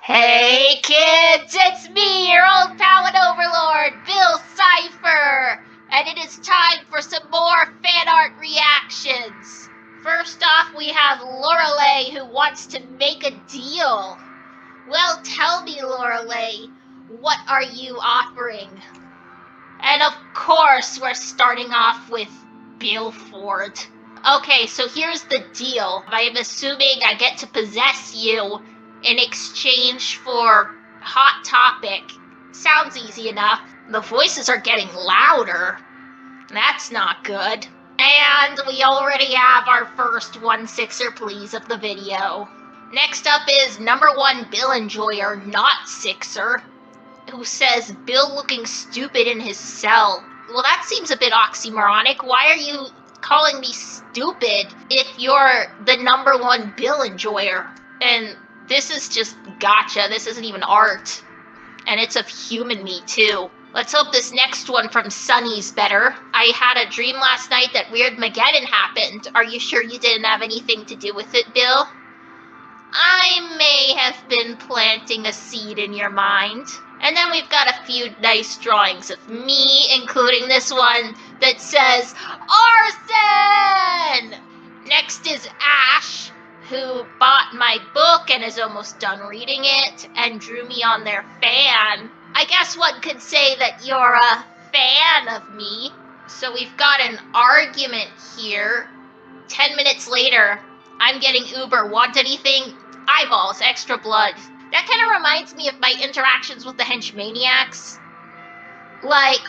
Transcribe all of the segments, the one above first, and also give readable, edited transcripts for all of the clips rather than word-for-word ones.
Hey kids, it's me, your old pal and overlord, Bill CIPHER, and it is time for some more fan art reactions. First off, we have Lorelei who wants to make a deal. Well, tell me, Lorelei, what are you offering? And of course, we're starting off with Billford. Okay, so here's the deal. I am assuming I get to possess you in exchange for Hot Topic. Sounds easy enough. The voices are getting louder. That's not good. And we already have our first 1/6er please of the video. Next up is #1 Bill Enjoyer, not Sixer, who says Bill looking stupid in his cell. Well, that seems a bit oxymoronic. Why are you calling me stupid if you're the #1 Bill Enjoyer? And this is just gotcha. This isn't even art. And it's of human meat, too. Let's hope this next one from Sunny's better. I had a dream last night that Weird Mageddon happened. Are you sure you didn't have anything to do with it, Bill? I may have been planting a seed in your mind. And then we've got a few nice drawings of me, including this one that says, Arson! Next is Ash, who bought my book and is almost done reading it and drew me on their fan. I guess one could say that you're a fan of me. So we've got an argument here. 10 minutes later, I'm getting Uber. Want anything? Eyeballs, extra blood. That kind of reminds me of my interactions with the Henchmaniacs. Like,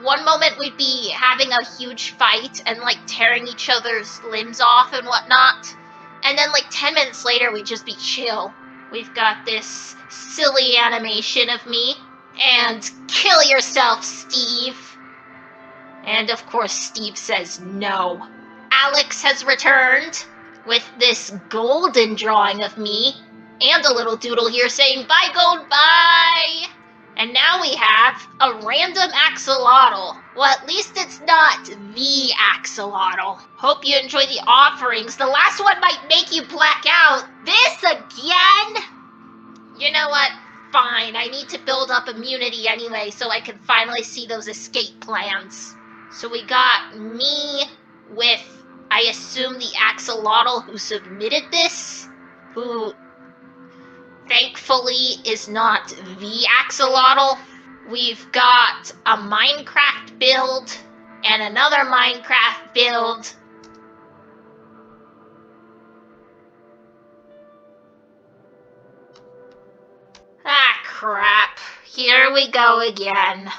one moment we'd be having a huge fight and, like, tearing each other's limbs off and whatnot. And then, like, 10 minutes later, we'd just be chill. We've got this silly animation of me. And kill yourself, Steve. And, of course, Steve says no. Alex has returned with this golden drawing of me. And a little doodle here saying, bye gold, bye! And now we have a random axolotl. Well, at least it's not the axolotl. Hope you enjoy the offerings. The last one might make you black out. This again? You know what? Fine. I need to build up immunity anyway so I can finally see those escape plans. So we got me with, I assume, the axolotl who submitted this, who thankfully is not the axolotl. We've got a Minecraft build and another Minecraft build. Ah, crap. Here we go again.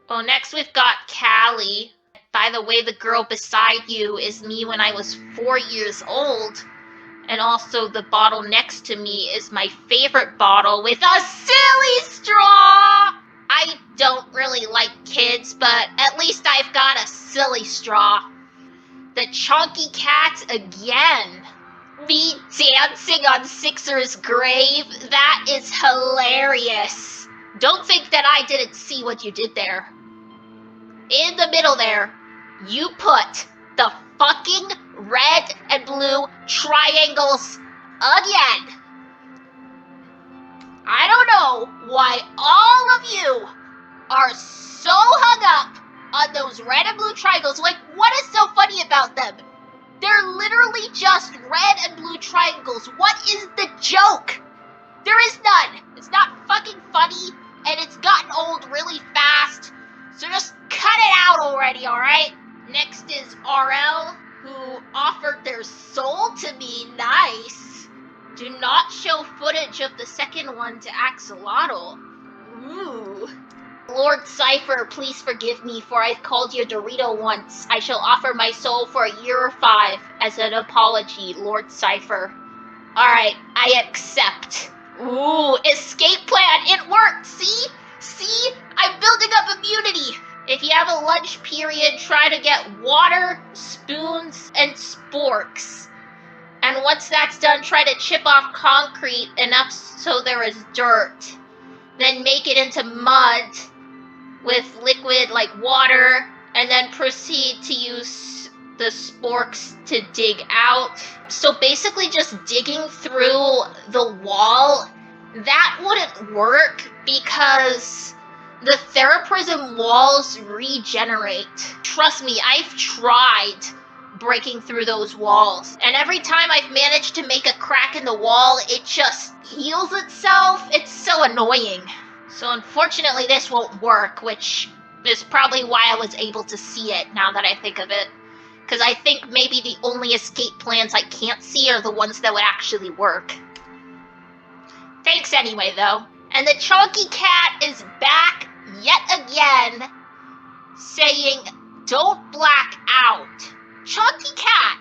Well, next we've got Callie. By the way, the girl beside you is me when I was 4 years old. And also the bottle next to me is my favorite bottle with a silly straw! I don't really like kids, but at least I've got a silly straw. The Chunky Cat again. Me dancing on Sixer's grave? That is hilarious. Don't think that I didn't see what you did there. In the middle there, you put the fucking red and blue triangles again. I don't know why all of you are so hung up on those red and blue triangles. Like, what is so funny about them? They're literally just red and blue triangles. What is the joke? There is none. It's not fucking funny, and it's gotten old really fast. So just cut it out already, alright? Next is RL, who offered their soul to me. Nice. Do not show footage of the second one to Axolotl. Ooh. Lord CIPHER, please forgive me, for I called you Dorito once. I shall offer my soul for a year or 5 as an apology, Lord CIPHER. Alright, I accept. Ooh, escape plan. It worked. See? See? I'm building up immunity. If you have a lunch period, try to get water, spoons, and sporks. And once that's done, try to chip off concrete enough so there is dirt. Then make it into mud with liquid like water, and then proceed to use the sporks to dig out. So basically just digging through the wall That wouldn't work because the Theraprism walls regenerate. Trust me, I've tried breaking through those walls, and every time I've managed to make a crack in the wall, it just heals itself. It's so annoying. So unfortunately this won't work, which is probably why I was able to see it now that I think of it. Because I think maybe the only escape plans I can't see are the ones that would actually work. Thanks anyway, though. And the Chunky Cat is back yet again, saying, "Don't black out." Chunky Cat,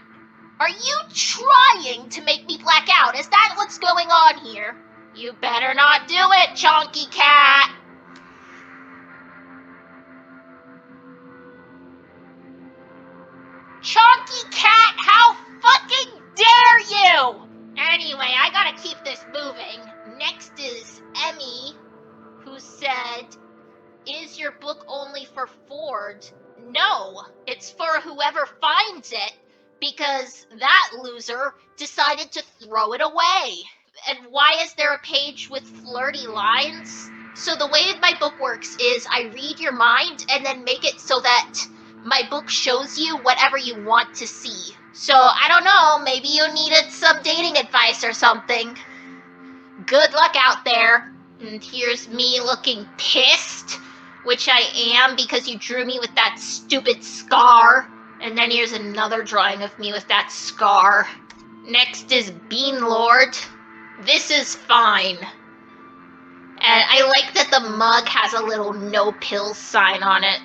are you trying to make me black out? Is that what's going on here? You better not do it, Chunky Cat. Chunky Cat, how fucking dare you! Anyway, I gotta keep this moving. Next is Emmy, who said, "Is your book only for Ford?" No, it's for whoever finds it, because that loser decided to throw it away. And why is there a page with flirty lines? So the way my book works is I read your mind and then make it so that my book shows you whatever you want to see. So I don't know, maybe you needed some dating advice or something. Good luck out there. And here's me looking pissed, which I am because you drew me with that stupid scar. And then here's another drawing of me with that scar. Next is Bean Lord. This is fine. And I like that the mug has a little no pills sign on it.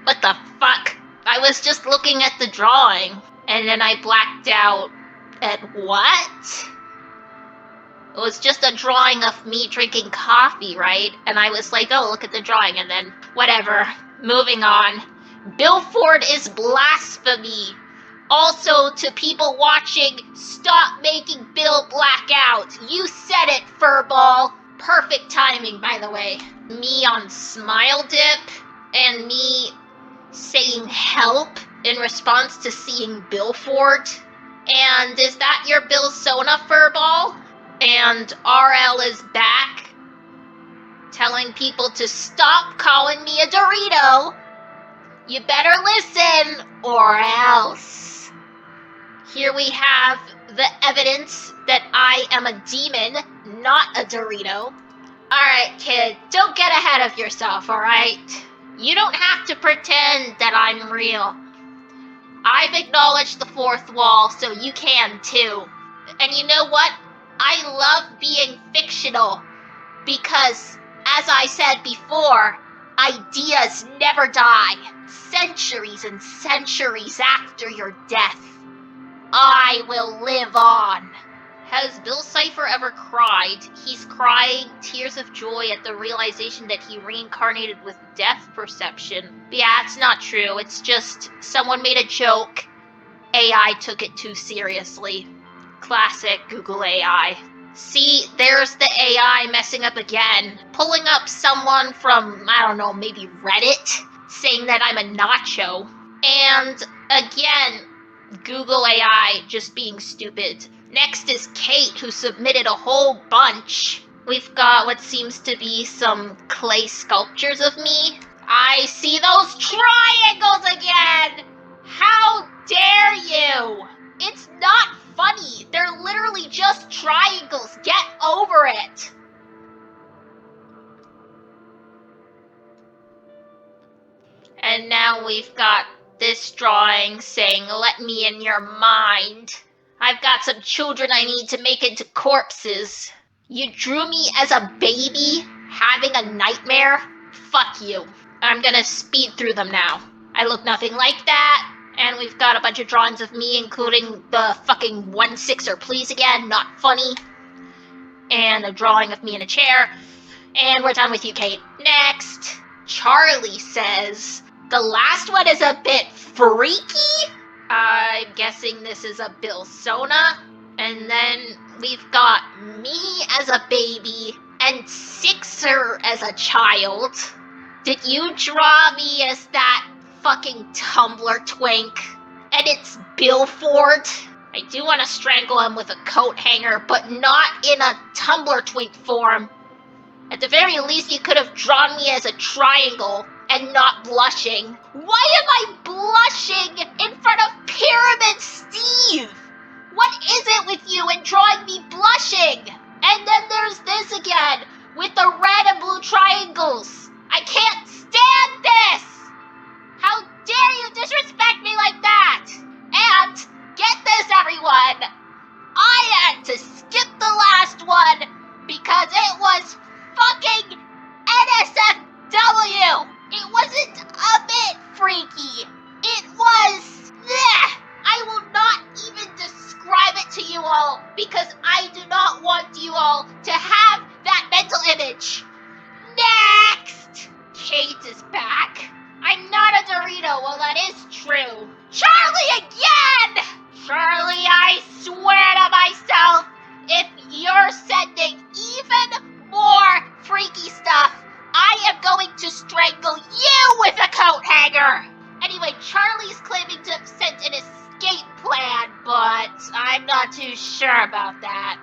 What the fuck? I was just looking at the drawing, and then I blacked out. At what? It was just a drawing of me drinking coffee, right? And I was like, oh, look at the drawing, and then whatever. Moving on. Bill Ford is blasphemy. Also, to people watching, stop making Bill black out. You said it, Furball. Perfect timing, by the way. Me on Smile Dip, and me saying help in response to seeing Bill Ford. And is that your Bill Sona, Furball? And RL is back, telling people to stop calling me a Dorito. You better listen, or else. Here we have the evidence that I am a demon, not a Dorito. Alright, kid, don't get ahead of yourself, alright? You don't have to pretend that I'm real. I've acknowledged the fourth wall, so you can too. And you know what? I love being fictional because, as I said before, ideas never die. Centuries and centuries after your death, I will live on. Has Bill CIPHER ever cried? He's crying tears of joy at the realization that he reincarnated with death perception. But yeah, it's not true. It's just someone made a joke. AI took it too seriously. Classic Google AI. See, there's the AI messing up again. Pulling up someone from, I don't know, maybe Reddit, saying that I'm a nacho. And again, Google AI just being stupid. Next is Kate, who submitted a whole bunch. We've got what seems to be some clay sculptures of me. I see those triangles again! How dare you! It's not funny. They're literally just triangles. Get over it. And now we've got this drawing saying, "Let me in your mind. I've got some children I need to make into corpses." You drew me as a baby having a nightmare? Fuck you. I'm gonna speed through them now. I look nothing like that. And we've got a bunch of drawings of me, including the fucking 1/6er please again, not funny. And a drawing of me in a chair. And we're done with you, Kate. Next. Charlie says, "The last one is a bit freaky?" I'm guessing this is a Bill Sona. And then we've got me as a baby and Sixer as a child. Did you draw me as that fucking Tumblr twink? And it's Billford. I do want to strangle him with a coat hanger, but not in a tumbler twink form. At the very least, you could have drawn me as a triangle and not blushing. Why am I blushing in front of Pyramid Steve? What is it with you and drawing me blushing? And then there's this again, with the red and blue triangles. I can't stand this! How dare you disrespect me like that? And, get this everyone, I had to skip the last one because it was fucking NSFW! It wasn't a bit freaky. It was... bleh. I will not even describe it to you all because I do not want you all to have that mental image. Next! Kate is back. I'm not a Dorito, well that is true. Charlie again! Charlie, I swear to myself, if you're sending even more freaky stuff, I am going to strangle you with a coat hanger! Anyway, Charlie's claiming to have sent an escape plan, but I'm not too sure about that.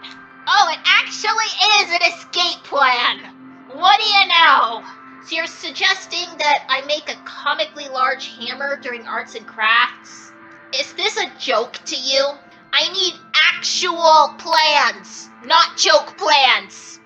Oh, it actually is an escape plan! What do you know? So you're suggesting that I make a comically large hammer during arts and crafts? Is this a joke to you? I need actual plans, not joke plans.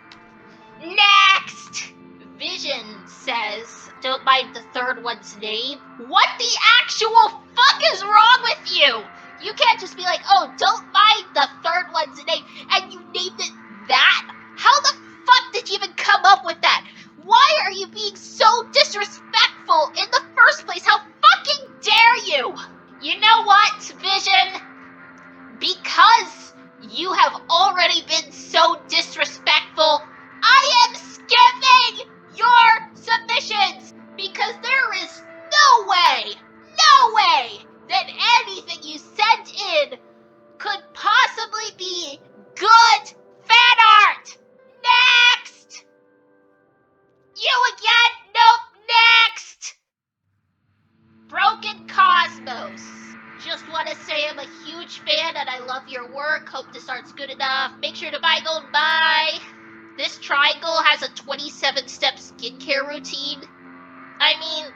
Next! Vision says, don't mind the third one's name. What the actual fuck is wrong with you? You can't just be like, oh, don't mind the third one's name, and you named it that? How the fuck did you even come up with that? Why are you being so disrespectful in the first place? How fucking dare you? You know what, Vision? Because you have already been so disrespectful, I am skipping your submissions because there is no way that anything you sent in could possibly be good fan art. Next! You again? Nope, next! Broken Cosmos. Just want to say I'm a huge fan and I love your work. Hope this art's good enough. Make sure to buy gold, bye. This triangle has a 27-step skincare routine. I mean,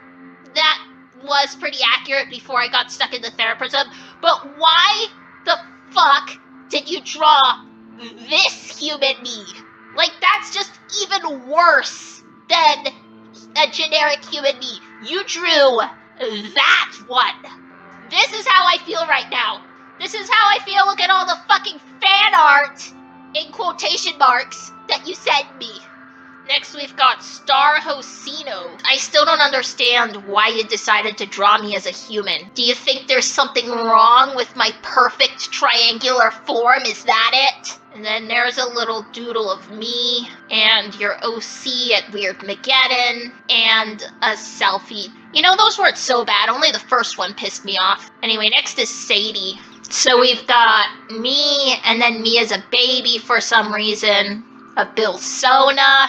that was pretty accurate before I got stuck in the therapism, but why the fuck did you draw this human me? Like, that's just even worse than a generic human me. You drew that one. This is how I feel right now. This is how I feel. Look at all the fucking fan art, in quotation marks, that you sent me. Next we've got Star Hosino. I still don't understand why you decided to draw me as a human. Do you think there's something wrong with my perfect triangular form? Is that it? And then there's a little doodle of me and your OC at Weird Mageddon and a selfie. You know, those weren't so bad. Only the first one pissed me off. Anyway, next is Sadie. So we've got me and then me as a baby for some reason. A Bill Sona.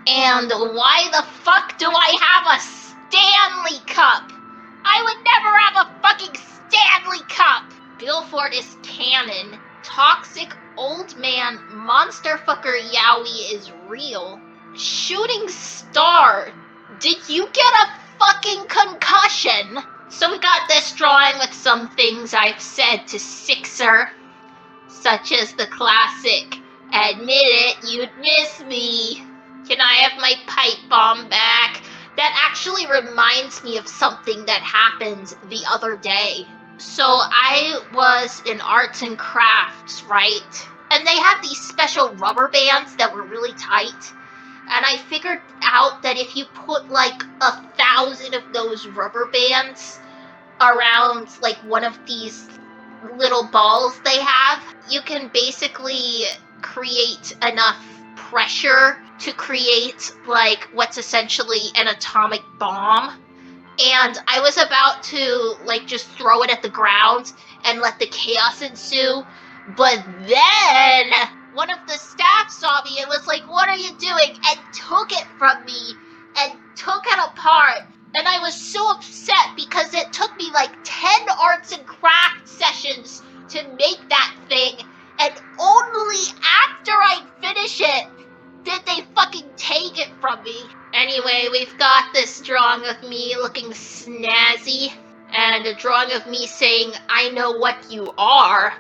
And why the fuck do I have a Stanley Cup? I would never have a fucking Stanley Cup! Billford is canon. Toxic old man monster fucker Yowie is real. Shooting star. Did you get a fucking concussion? So we got this drawing with some things I've said to Sixer, such as the classic, admit it, you'd miss me. Can I have my pipe bomb back? That actually reminds me of something that happened the other day. So I was in arts and crafts, right? And they had these special rubber bands that were really tight. And I figured out that if you put like 1,000 of those rubber bands around like one of these little balls they have, you can basically create enough pressure to create like what's essentially an atomic bomb. And I was about to like just throw it at the ground and let the chaos ensue, but then one of the staff saw me and was like, what are you doing? And took it from me and took it apart And I was so upset because it took me like 10 arts and crafts sessions to make that thing, and only after I finish it did they fucking take it from me. Anyway, we've got this drawing of me looking snazzy, and a drawing of me saying, "I know what you are."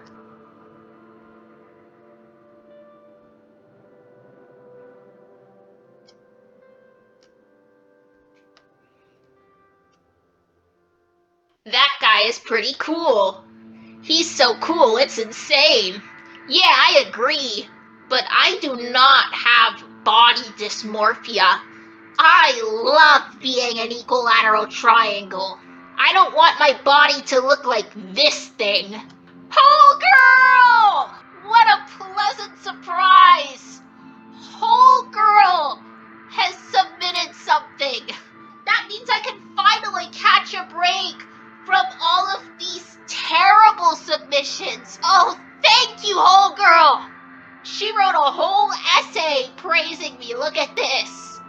That guy is pretty cool. He's so cool, it's insane. Yeah, I agree, but I do not have body dysmorphia. I love being an equilateral triangle. I don't want my body to look like this thing. Whole girl! What a pleasant surprise! Whole girl has submitted something. That means I can finally catch a break from all of these terrible submissions. Oh, thank you, Whole Girl! She wrote a whole essay praising me. Look at this.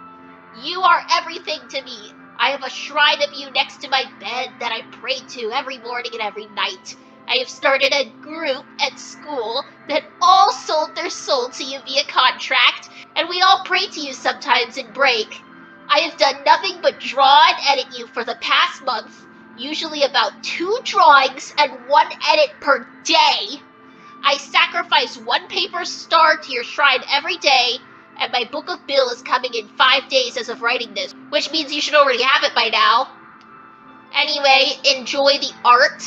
You are everything to me. I have a shrine of you next to my bed that I pray to every morning and every night. I have started a group at school that all sold their soul to you via contract, and we all pray to you sometimes in break. I have done nothing but draw and edit you for the past month, usually about 2 drawings and 1 edit per day. I sacrifice 1 paper star to your shrine every day, and my book of bill is coming in 5 days as of writing this, which means you should already have it by now. Anyway, enjoy the art.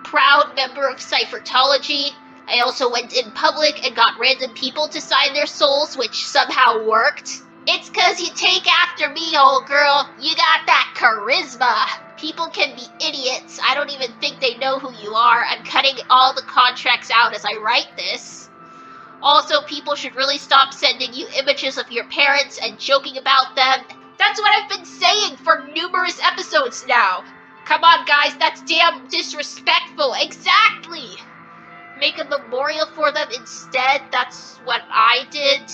Proud member of Cyphertology. I also went in public and got random people to sign their souls, which somehow worked. It's 'cause you take after me, old girl. You got that charisma. People can be idiots. I don't even think they know who you are. I'm cutting all the contracts out as I write this. Also, people should really stop sending you images of your parents and joking about them. That's what I've been saying for numerous episodes now. Come on, guys, that's damn disrespectful. Exactly. Make a memorial for them instead. That's what I did.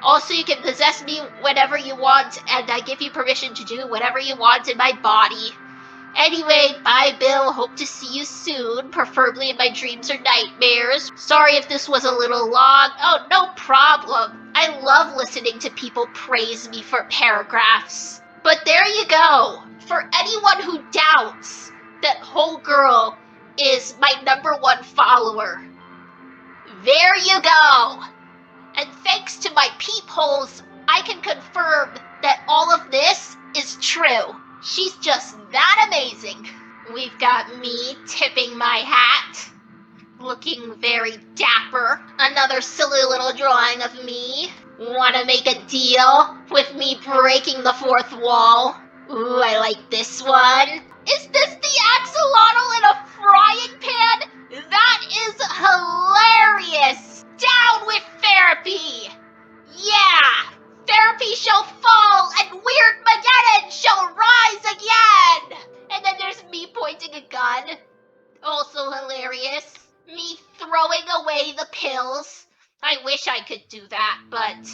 Also, you can possess me whenever you want, and I give you permission to do whatever you want in my body. Anyway, bye, Bill. Hope to see you soon, preferably in my dreams or nightmares. Sorry if this was a little long. Oh, no problem. I love listening to people praise me for paragraphs. But there you go. For anyone who doubts that Whole Girl is my #1 follower, there you go. And thanks to my peepholes, I can confirm that all of this is true. She's just that amazing. We've got me tipping my hat, looking very dapper. Another silly little drawing of me. Wanna make a deal with me breaking the 4th wall? Ooh, I like this one. Is this the axolotl in a frying pan? That is hilarious! Down with therapy! Yeah! Therapy shall fall and Weird Mageddon shall rise again! And then there's me pointing a gun. Also hilarious. Me throwing away the pills. I wish I could do that, but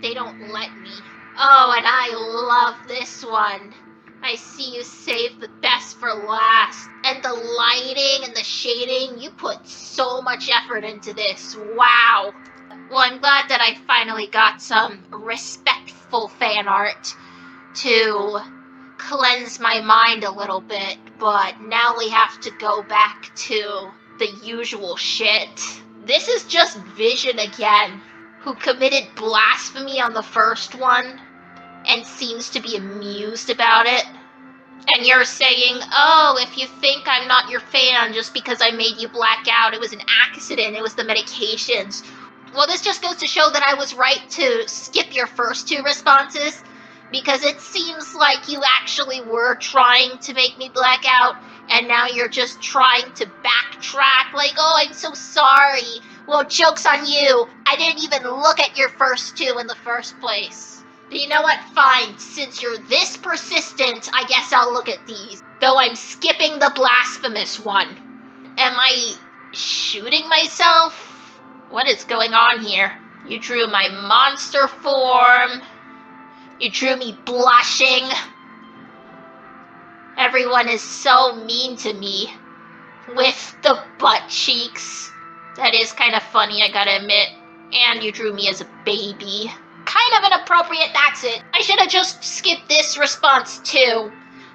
they don't let me. Oh, and I love this one. I see you saved the best for last. And the lighting and the shading, you put so much effort into this. Wow. Well, I'm glad that I finally got some respectful fan art to cleanse my mind a little bit, but now we have to go back to the usual shit. This is just Vision again, who committed blasphemy on the first one and seems to be amused about it. And you're saying, oh, if you think I'm not your fan just because I made you black out, it was an accident, it was the medications. Well, this just goes to show that I was right to skip your first 2 responses, because it seems like you actually were trying to make me black out, and now you're just trying to backtrack, like, oh, I'm so sorry. Well, joke's on you. I didn't even look at your first 2 in the first place. But you know what? Fine. Since you're this persistent, I guess I'll look at these. Though I'm skipping the blasphemous one. Am I shooting myself? What is going on here? You drew my monster form. You drew me blushing. Everyone is so mean to me. With the butt cheeks. That is kind of funny, I gotta admit. And you drew me as a baby. Kind of inappropriate, that's it. I should have just skipped this response too.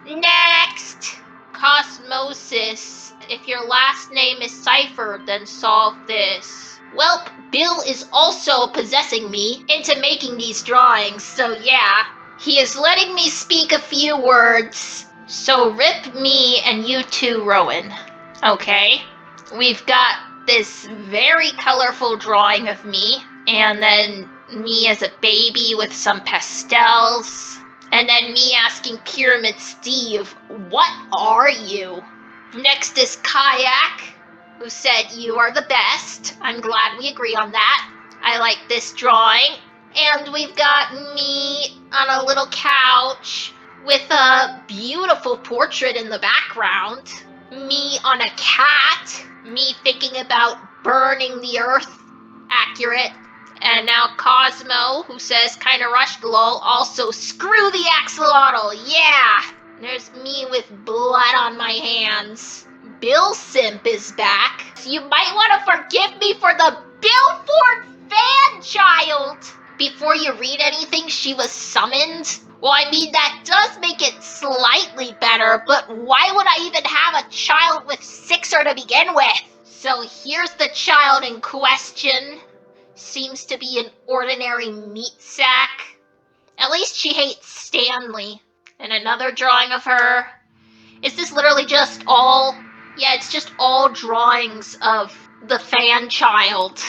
Next! Cosmosis. If your last name is CIPHER, then solve this. Welp, Bill is also possessing me into making these drawings, so yeah. He is letting me speak a few words. So rip me and you too, Rowan. Okay. We've got this very colorful drawing of me, and then me as a baby with some pastels, and then me asking Pyramid Steve, what are you? Next is Kayak, who said, you are the best. I'm glad we agree on that. I like this drawing. And we've got me on a little couch with a beautiful portrait in the background. Me on a cat. Me thinking about burning the earth. Accurate. And now Cosmo, who says kinda rushed lol, also screw the axolotl, yeah! There's me with blood on my hands. Bill Simp is back. So you might want to forgive me for the Billboard fan child! Before you read anything, she was summoned? Well, I mean, that does make it slightly better, but why would I even have a child with Sixer to begin with? So here's the child in question. Seems to be an ordinary meat sack. At least she hates Stanley. And another drawing of her. Is this literally just all... Yeah, it's just all drawings of the fan child.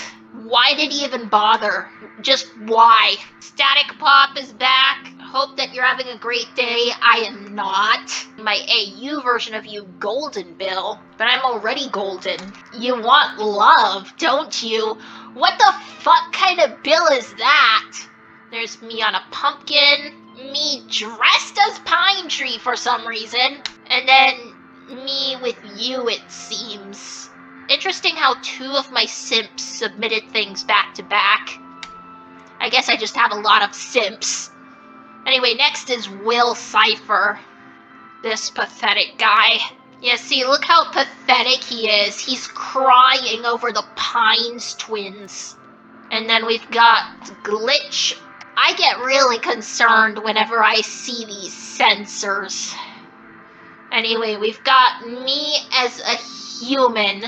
Why did he even bother? Just why? Static Pop is back. Hope that you're having a great day. I am not. My AU version of you, Golden Bill. But I'm already golden. You want love, don't you? What the fuck kind of bill is that? There's me on a pumpkin. Me dressed as Pine Tree for some reason. And then me with you, it seems. Interesting how two of my simps submitted things back to back. I guess I just have a lot of simps. Anyway, next is Will CIPHER. This pathetic guy. Yeah, see, look how pathetic he is. He's crying over the Pines twins. And then we've got Glitch. I get really concerned whenever I see these censors. Anyway, we've got me as a human.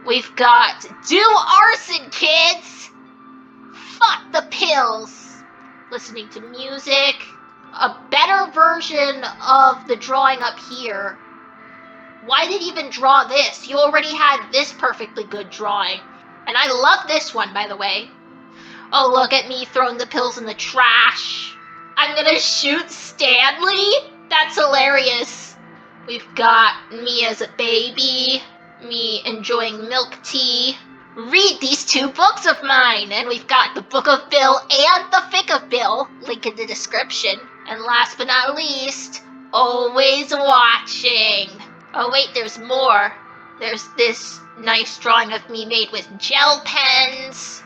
We've got do arson, kids! Fuck the pills! Listening to music. A better version of the drawing up here. Why did you even draw this? You already had this perfectly good drawing. And I love this one, by the way. Oh, look at me throwing the pills in the trash. I'm gonna shoot Stanley? That's hilarious. We've got me as a baby. Me enjoying milk tea. Read these two books of mine. And we've got the Book of Bill and the Fic of Bill. Link in the description. And last but not least, always watching. Oh wait, there's more. There's this nice drawing of me made with gel pens.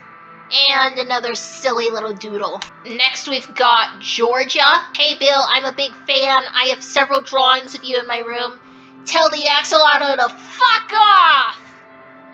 And another silly little doodle. Next we've got Georgia. Hey Bill, I'm a big fan. I have several drawings of you in my room. Tell the axolotl to fuck off!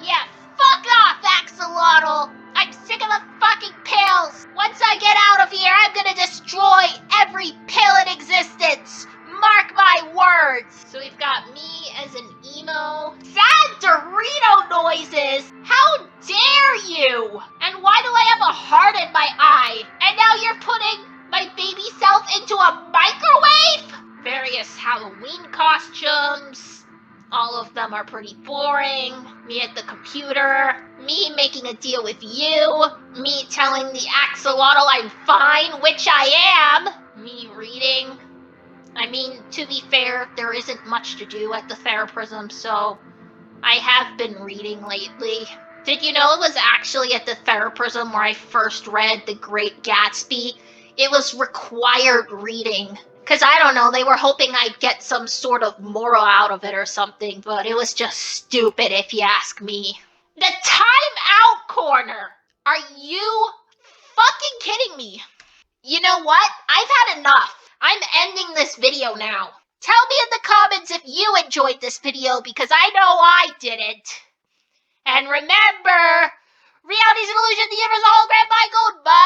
Yeah, fuck off, axolotl! I'm sick of the fucking pills! Once I get out of here, I'm gonna destroy every pill in existence! Mark my words! So we've got me as an emo. Sad Dorito noises! How dare you! And why do I have a heart in my eye? And now you're putting my baby self into a microwave? Various Halloween costumes. All of them are pretty boring. Me at the computer. Me making a deal with you. Me telling the axolotl I'm fine, which I am. Me reading. I mean, to be fair, there isn't much to do at the Theraprism, so I have been reading lately. Did you know it was actually at the Theraprism where I first read The Great Gatsby? It was required reading. Because, I don't know, they were hoping I'd get some sort of moral out of it or something, but it was just stupid if you ask me. The Time Out Corner! Are you fucking kidding me? You know what? I've had enough. I'm ending this video now. Tell me in the comments if you enjoyed this video, because I know I didn't. And remember, reality's an illusion, the universe hologram by gold. Bye!